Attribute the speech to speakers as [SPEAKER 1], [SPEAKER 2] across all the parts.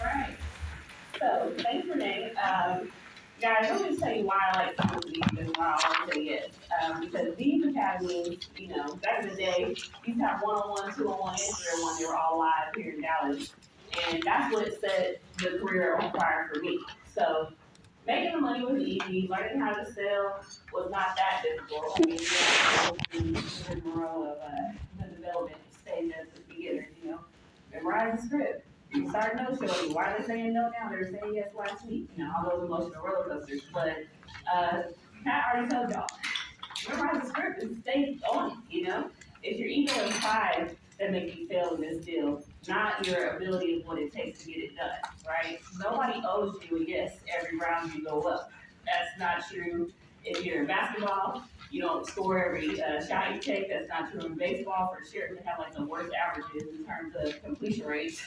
[SPEAKER 1] All right. So thanks, Renee. Guys, let me just tell you why I like some of these and why I always say yes. Because these academies, back in the day, used to have one-on-one, two-on-one, and three-on-one. They were all live here in Dallas, and that's what set the career on fire for me. So making the money was easy. Learning how to sell was not that difficult. I mean, you have to go through the rigmarole of the development stage as a beginner. Memorize the script. You start no showing. Why are they saying no now? They were saying yes last week. All those emotional roller coasters. But Pat already told y'all. Memorize the script and stay on it. It's your ego and pride that make you fail in this deal, not your ability of what it takes to get it done. Right? Nobody owes you a yes every round you go up. That's not true. If you're in basketball, you don't score every shot you take. That's not true in baseball. For sure, they have like the worst averages in terms of completion rates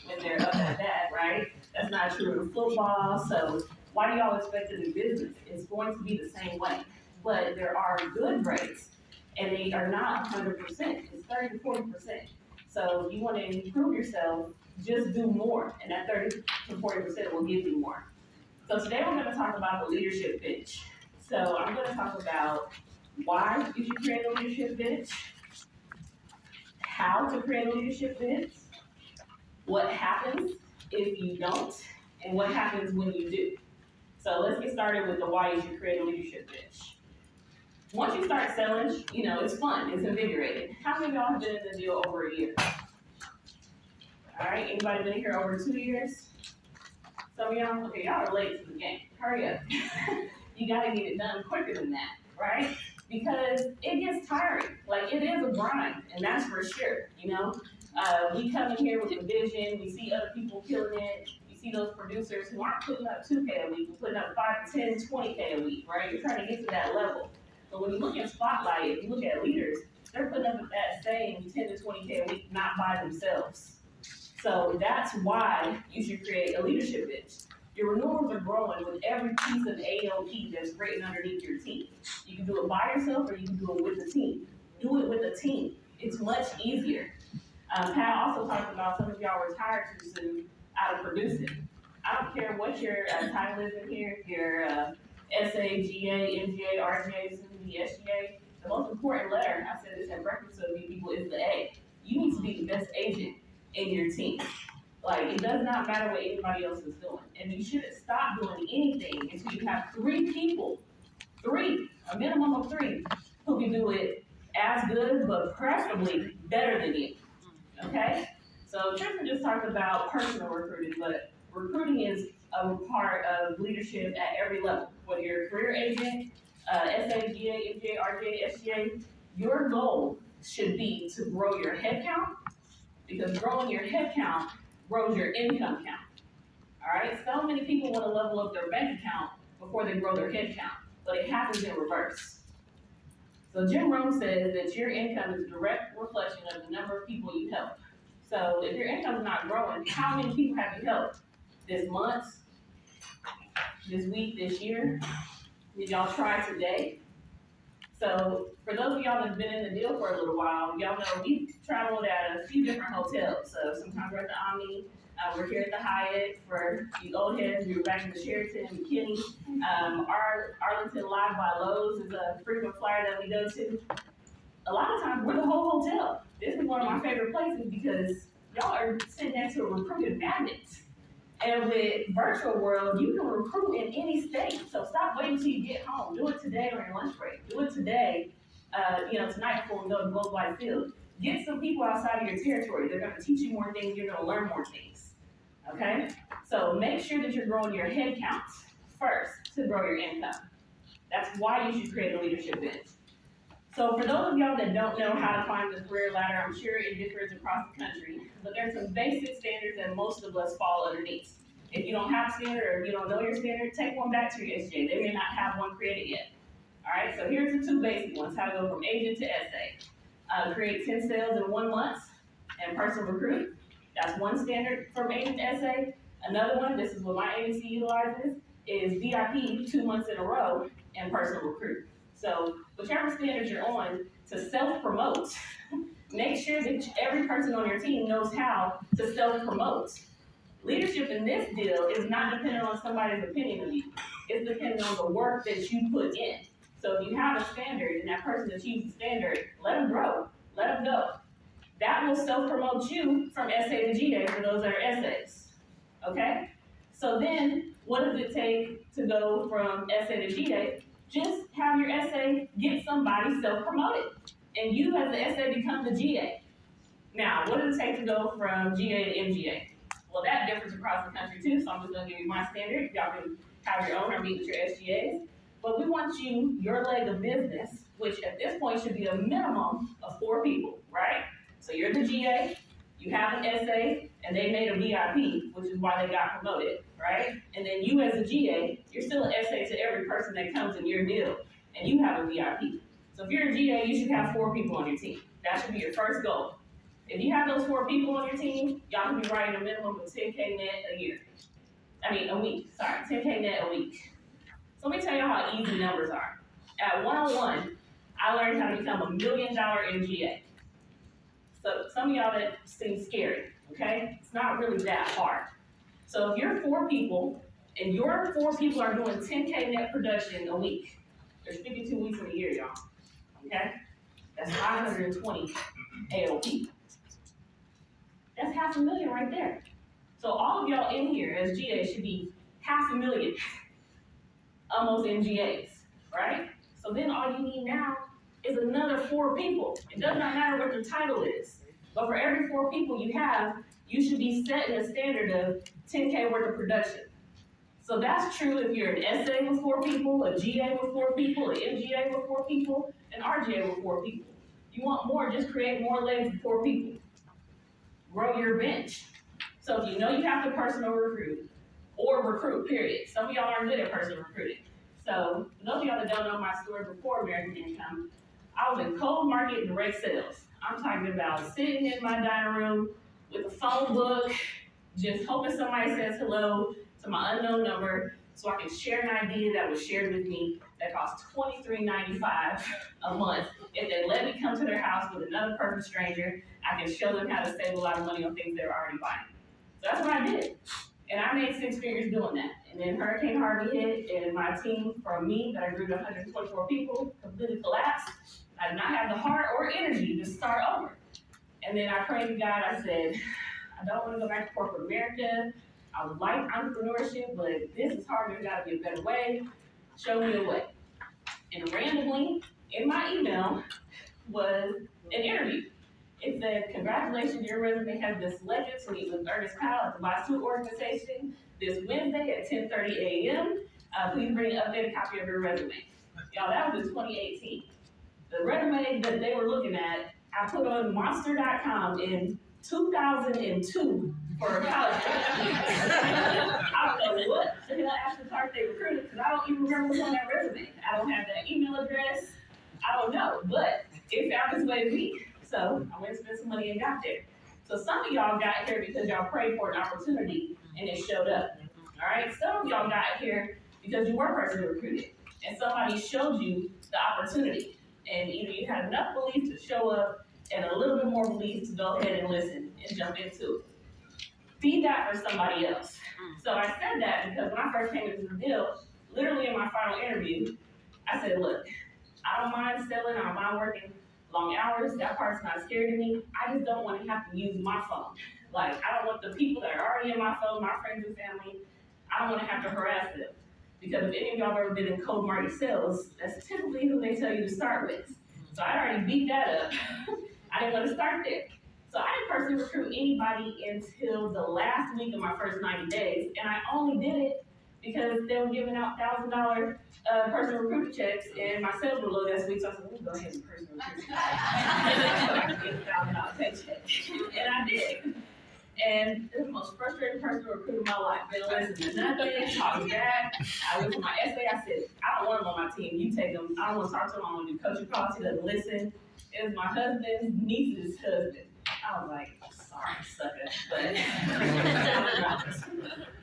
[SPEAKER 1] when they're up at that, right? That's not true in football. So why do y'all expect it in business? It's going to be the same way. But there are good rates, and they are not 100%. It's 30 to 40%. So if you want to improve yourself, just do more, and that 30 to 40% will give you more. So today we're going to talk about the leadership bench. So I'm going to talk about why you should create a leadership bench, how to create a leadership bench, what happens if you don't, and what happens when you do. So let's get started with the why you should create a leadership bench. Once you start selling, it's fun, it's invigorating. How many of y'all have been in the deal over a year? All right, anybody been here over 2 years? Some of y'all, okay, y'all are late to the game. Hurry up. You gotta get it done quicker than that, right? Because it gets tiring. Like, it is a grind, and that's for sure, We come in here with a vision, we see other people killing it, you see those producers who aren't putting up 2K a week, but putting up 5, 10, 20K a week, right? You're trying to get to that level. But when you look at Spotlight, if you look at leaders, they're putting up that same 10 to 20K a week, not by themselves. So that's why you should create a leadership bench. Your renewals are growing with every piece of AOP that's written underneath your team. You can do it by yourself or you can do it with the team. Do it with a team. It's much easier. Pat also talked about some of y'all retired too soon out of producing. I don't care what your title is in here, if you're SA, GA, MGA, RGA, soon to be SGA. The most important letter, I said this at breakfast with you people, is the A. You need to be the best agent in your team. Like, it does not matter what anybody else is doing. And you shouldn't stop doing anything until you have 3 people, a minimum of 3, who can do it as good, but preferably better than you. Okay? So Tristan just talked about personal recruiting, but recruiting is a part of leadership at every level. Whether you're a career agent, SA, GA, MGA, RGA, SGA, your goal should be to grow your head count, because growing your head count grows your income count. All right? So many people want to level up their bank account before they grow their head count, but it happens in reverse. So Jim Rohn says that your income is a direct reflection of the number of people you help. So if your income is not growing, how many people have you helped this month, this week, this year? Did y'all try today? So for those of y'all that's been in the deal for a little while, y'all know we traveled at a few different hotels. So sometimes we're at the Omni, we're here at the Hyatt. For you old heads, we were back in the Sheraton and McKinney. Our Arlington Live by Lowe's is a frequent flyer that we go to. A lot of times we're the whole hotel. This is one of my favorite places because y'all are sitting next to a recruiting magnet. And with virtual world, you can recruit in any state. So stop waiting until you get home. Do it today or your lunch break. Do it today, tonight before we go to Global Life Field. Get some people outside of your territory. They're going to teach you more things. You're going to learn more things. Okay? So make sure that you're growing your head count first to grow your income. That's why you should create a leadership bench. So for those of y'all that don't know how to climb the career ladder, I'm sure it differs across the country, but there's some basic standards that most of us fall underneath. If you don't have a standard or if you don't know your standard, take one back to your SJ. They may not have one created yet. All right, so here's the 2 basic ones, how to go from agent to SA. Create 10 sales in 1 month and personal recruit. That's one standard from agent to SA. Another one, this is what my agency utilizes, is VIP 2 months in a row and personal recruit. So whichever standard you're on, to self-promote, Make sure that every person on your team knows how to self-promote. Leadership in this deal is not dependent on somebody's opinion of you. It's dependent on the work that you put in. So if you have a standard and that person achieves the standard, let them grow, let them go. That will self-promote you from SA to GA for those that are SAs, okay? So then, what does it take to go from SA to GA? Just have your SA get somebody self-promoted, and you as the SA become the GA. Now, what does it take to go from GA to MGA? Well, that differs across the country too, so I'm just gonna give you my standard. Y'all can have your own or meet with your SGAs. But we want you, your leg of business, which at this point should be a minimum of 4 people, right? So you're the GA, you have an SA, and they made a VIP, which is why they got promoted, right? And then you as a GA, you're still an SA to every person that comes in your deal, and you have a VIP. So if you're a GA, you should have 4 people on your team. That should be your first goal. If you have those 4 people on your team, y'all can be writing a minimum of 10K net a week. 10K net a week. So let me tell you how easy numbers are. At 101, I learned how to become $1 million MGA. So some of y'all that seem scary, okay? It's not really that hard. So if you're 4 people, and your 4 people are doing 10K net production a week, there's 52 weeks in a year, y'all, okay? That's 520 AOP. That's $500,000 right there. So all of y'all in here as GAs should be $500,000, almost MGAs, right? So then all you need now is another 4 people. It does not matter what their title is, but for every 4 people you have, you should be setting a standard of 10K worth of production. So that's true if you're an SA with 4 people, a GA with 4 people, an MGA with 4 people, an RGA with 4 people. You want more, just create more legs with 4 people. Grow your bench. So if you know you have to personal recruit, or recruit, period. Some of y'all aren't good at personal recruiting. So for those of y'all that don't know my story before American Income, I was in cold market direct sales. I'm talking about sitting in my dining room with a phone book, just hoping somebody says hello to my unknown number so I can share an idea that was shared with me that cost $23.95 a month. If they let me come to their house with another perfect stranger, I can show them how to save a lot of money on things they're already buying. So that's what I did. And I made 6 figures doing that. And then Hurricane Harvey hit, and my team, from me, that I grew to 124 people, completely collapsed. I did not have the heart or energy to start over. And then I prayed to God, I said, I don't want to go back to corporate America. I would like entrepreneurship, but this is hard. There's got to be a better way. Show me a way. And randomly, in my email, was an interview. It said, congratulations, your resume has been selected to meet with Ernest Powell at the Boston organization this Wednesday at 10:30 a.m. Please bring an updated copy of your resume. Y'all, that was in 2018. The resume that they were looking at, I put on monster.com in 2002 for a college I don't know what should I ask the part they recruited, because I don't even remember what's on that resume. I don't have that email address. I don't know, but it found its way to me. So I went and spent some money and got there. So some of y'all got here because y'all prayed for an opportunity and it showed up. All right, some of y'all got here because you were personally recruited and somebody showed you the opportunity. And either you had enough belief to show up and a little bit more belief to go ahead and listen and jump into it. Feed that for somebody else. So I said that because when I first came into the deal, literally in my final interview, I said, look, I don't mind selling, I don't mind working long hours, that part's not scary to me. I just don't want to have to use my phone. Like, I don't want the people that are already in my phone, my friends and family, I don't want to have to harass them. Because if any of y'all have ever been in cold market sales, that's typically who they tell you to start with. So I already beat that up. I didn't want to start there. So I didn't personally recruit anybody until the last week of my first 90 days, and I only did it because they were giving out $1,000 personal recruiting checks, and my sales were low that week, so I said, let me go ahead and personal recruit. So I could get a $1,000 paycheck. And I did. And it was the most frustrating personal recruit of my life. They don't listen to nothing, talk back. I went to my essay, I said, I don't want him on my team, you take him. I don't want to talk to him, I want to do coaching calls, he doesn't listen. It was my husband's niece's husband. I was like, sorry, sucker, but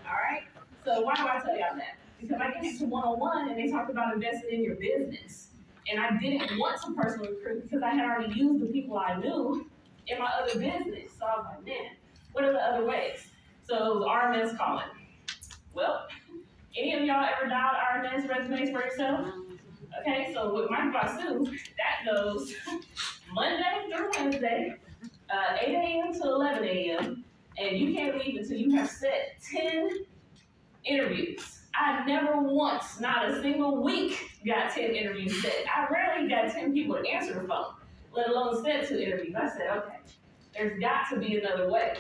[SPEAKER 1] all right? So why do I tell y'all that? Because I get into one-on-one and they talk about investing in your business. And I didn't want to personally recruit because I had already used the people I knew in my other business. So I was like, man, what are the other ways? So it was RMS calling. Well, any of y'all ever dialed RMS resumes for yourself? Okay, so with Mike Basu, that goes Monday through Wednesday, 8 a.m. to 11 a.m., and you can't leave until you have set 10 interviews. I never once, not a single week, got 10 interviews set. I rarely got 10 people to answer the phone, let alone set 2 interviews. I said, okay, there's got to be another way.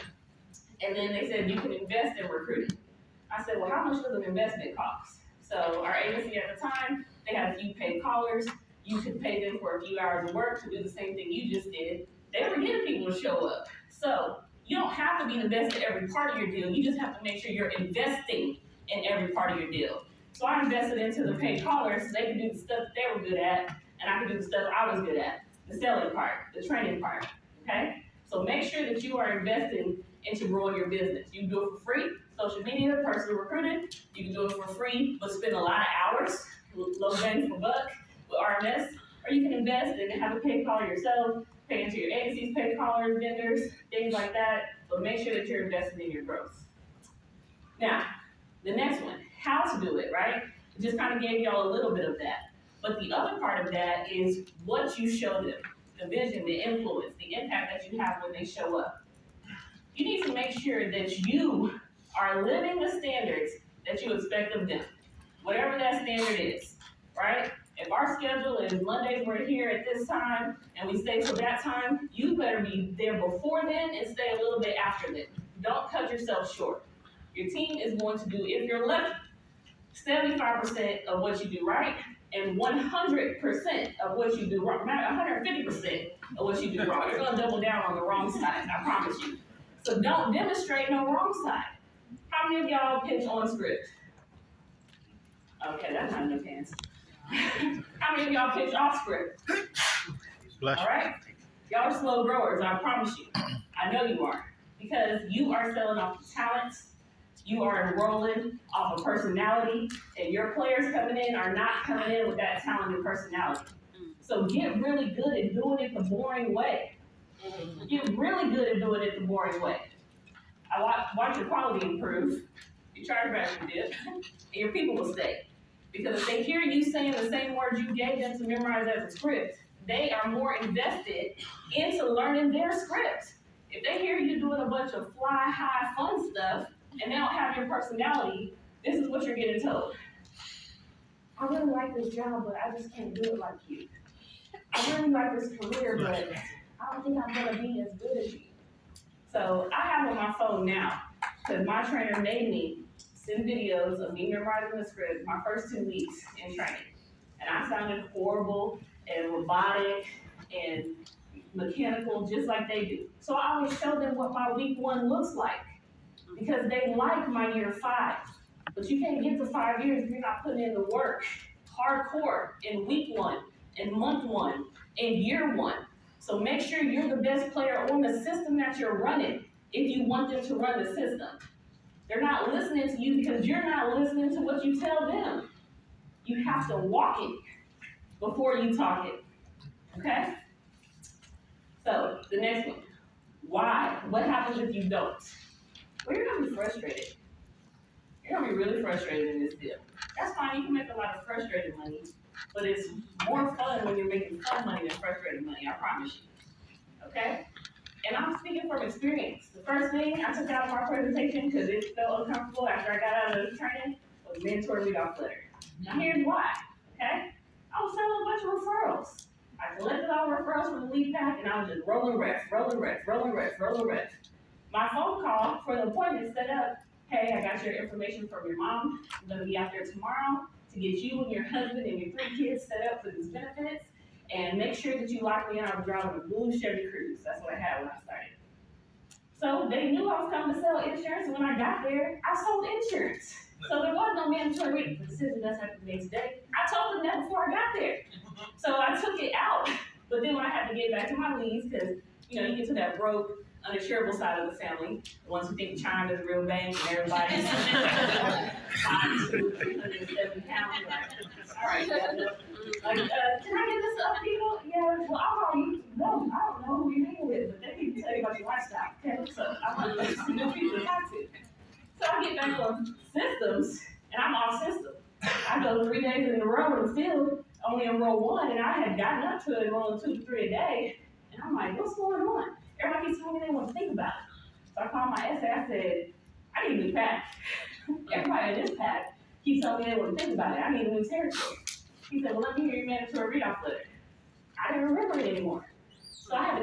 [SPEAKER 1] And then they said you can invest in recruiting. I said, well, how much does an investment cost? So our agency at the time, they had a few paid callers. You could pay them for a few hours of work to do the same thing you just did. They were getting people to show up. So you don't have to be the best at every part of your deal. You just have to make sure you're investing in every part of your deal. So I invested into the paid callers so they could do the stuff that they were good at, and I could do the stuff I was good at, the selling part, the training part, okay? So make sure that you are investing into growing your business. You can do it for free, social media, personal recruiting. You can do it for free, but spend a lot of hours, low bang for buck with RMS, or you can invest and have a paid caller yourself, pay into your agencies, paid callers, vendors, things like that, but make sure that you're investing in your growth. Now, the next one, how to do it, right? Just kind of gave y'all a little bit of that. But the other part of that is what you show them, the vision, the influence, the impact that you have when they show up. You need to make sure that you are living the standards that you expect of them, whatever that standard is, right? If our schedule is Mondays, we're here at this time, and we stay till that time, you better be there before then and stay a little bit after then. Don't cut yourself short. Your team is going to do, if you're lucky, 75% of what you do right, and 100% of what you do wrong. Not 150% of what you do wrong. You're going to double down on the wrong side, I promise you. So don't demonstrate no wrong side. How many of y'all pitch on script? Okay, that's not enough hands. How many of y'all pitch off script? All right? Y'all are slow growers, I promise you. I know you are. Because you are selling off the talents. You are enrolling off of personality, and your players coming in are not coming in with that talent and personality. So get really good at doing it the boring way. Get really good at doing it the boring way. I watch your quality improve, your chargeback will dip, and your people will stay. Because if they hear you saying the same words you gave them to memorize as a script, they are more invested into learning their script. If they hear you doing a bunch of fly high fun stuff, and they don't have your personality, this is what you're getting told. I really like this job, but I just can't do it like you. I really like this career, but I don't think I'm gonna be as good as you. So I have on my phone now, because my trainer made me send videos of me memorizing the script my first 2 weeks in training. And I sounded horrible and robotic and mechanical, just like they do. So I always show them what my week 1 looks like. Because they like my year 5. But you can't get to 5 years if you're not putting in the work, hardcore, in week 1, in month 1, in year 1. So make sure you're the best player on the system that you're running if you want them to run the system. They're not listening to you because you're not listening to what you tell them. You have to walk it before you talk it, okay? So the next one, why? What happens if you don't? Well, you're gonna be frustrated. You're gonna be really frustrated in this deal. That's fine, you can make a lot of frustrated money, but it's more fun when you're making fun money than frustrated money, I promise you, okay? And I'm speaking from experience. The first thing I took out of my presentation, because it felt uncomfortable after I got out of the training, was mentor lead off letter. Now here's why, okay? I was selling a bunch of referrals. I collected all the referrals from the lead pack, and I was just rolling reps. My phone call for the appointment set up, hey, I got your information from your mom. I'm gonna be out there tomorrow to get you and your husband and your 3 kids set up for these benefits. And make sure that you lock me in. I was driving a blue Chevy Cruze. That's what I had when I started. So they knew I was coming to sell insurance, and when I got there, I sold insurance. So there was no mandatory written decision that's happening the next day. I told them that before I got there. So I took it out. But then when I had to get back to my leads, because you get to that broke, uninsurable side of the family, the ones who think Chime is a real bank and everybody's 5'2", 370 pounds. All right, can I get this up, people? Yeah, well, I'll call you. No, I don't know who you're dealing with, but they need to back on systems, and I'm off system. I go 3 days in a row and still only in row 1, and I had gotten up to enrolling 2 to 3 a day. And I'm like, what's going on? Everybody keeps telling me they want to think about it. So I called my essay. I said, I need a new pack. Everybody in this pack keeps telling me they want to think about it. I need a new territory. He said, well, let me hear your mandatory readoff letter. I didn't remember it anymore. So I had to